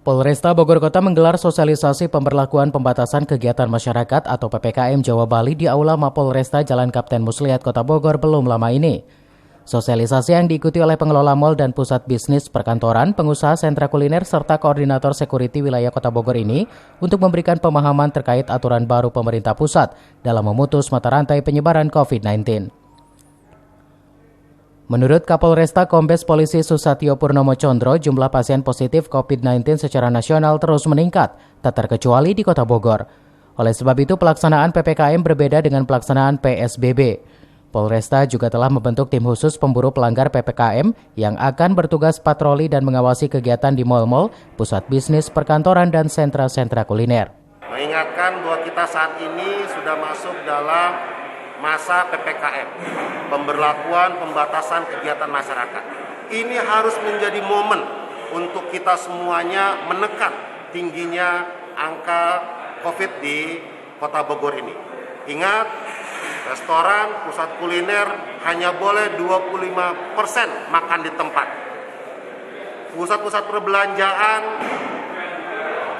Polresta Bogor Kota menggelar sosialisasi pemberlakuan pembatasan kegiatan masyarakat atau PPKM Jawa Bali di Aula Mapolresta Jalan Kapten Muslihat Kota Bogor belum lama ini. Sosialisasi yang diikuti oleh pengelola mal dan pusat bisnis perkantoran, pengusaha sentra kuliner, serta koordinator security wilayah Kota Bogor ini untuk memberikan pemahaman terkait aturan baru pemerintah pusat dalam memutus mata rantai penyebaran COVID-19. Menurut Kapolresta Kombes Polisi Susatyo Purnomo Condro, jumlah pasien positif COVID-19 secara nasional terus meningkat, tak terkecuali di Kota Bogor. Oleh sebab itu, pelaksanaan PPKM berbeda dengan pelaksanaan PSBB. Polresta juga telah membentuk tim khusus pemburu pelanggar PPKM yang akan bertugas patroli dan mengawasi kegiatan di mal-mal, pusat bisnis, perkantoran, dan sentra-sentra kuliner. Mengingatkan bahwa kita saat ini sudah masuk dalam masa PPKM, pemberlakuan pembatasan kegiatan masyarakat. Ini harus menjadi momen untuk kita semuanya menekan tingginya angka COVID di Kota Bogor ini. Ingat, restoran, pusat kuliner hanya boleh 25% makan di tempat. Pusat-pusat perbelanjaan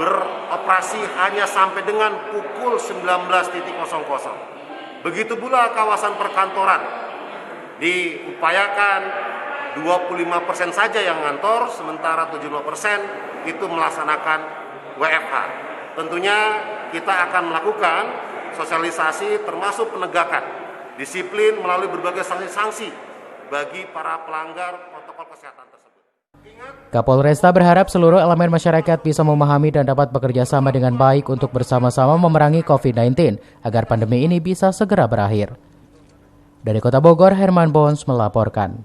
beroperasi hanya sampai dengan pukul 19.00. Begitu pula kawasan perkantoran, diupayakan 25% saja yang ngantor, sementara 75% itu melaksanakan WFH. Tentunya kita akan melakukan sosialisasi termasuk penegakan disiplin melalui berbagai sanksi-sanksi bagi para pelanggar protokol kesehatan tersebut. Kapolresta berharap seluruh elemen masyarakat bisa memahami dan dapat bekerja sama dengan baik untuk bersama-sama memerangi COVID-19 agar pandemi ini bisa segera berakhir. Dari Kota Bogor, Herman Bons melaporkan.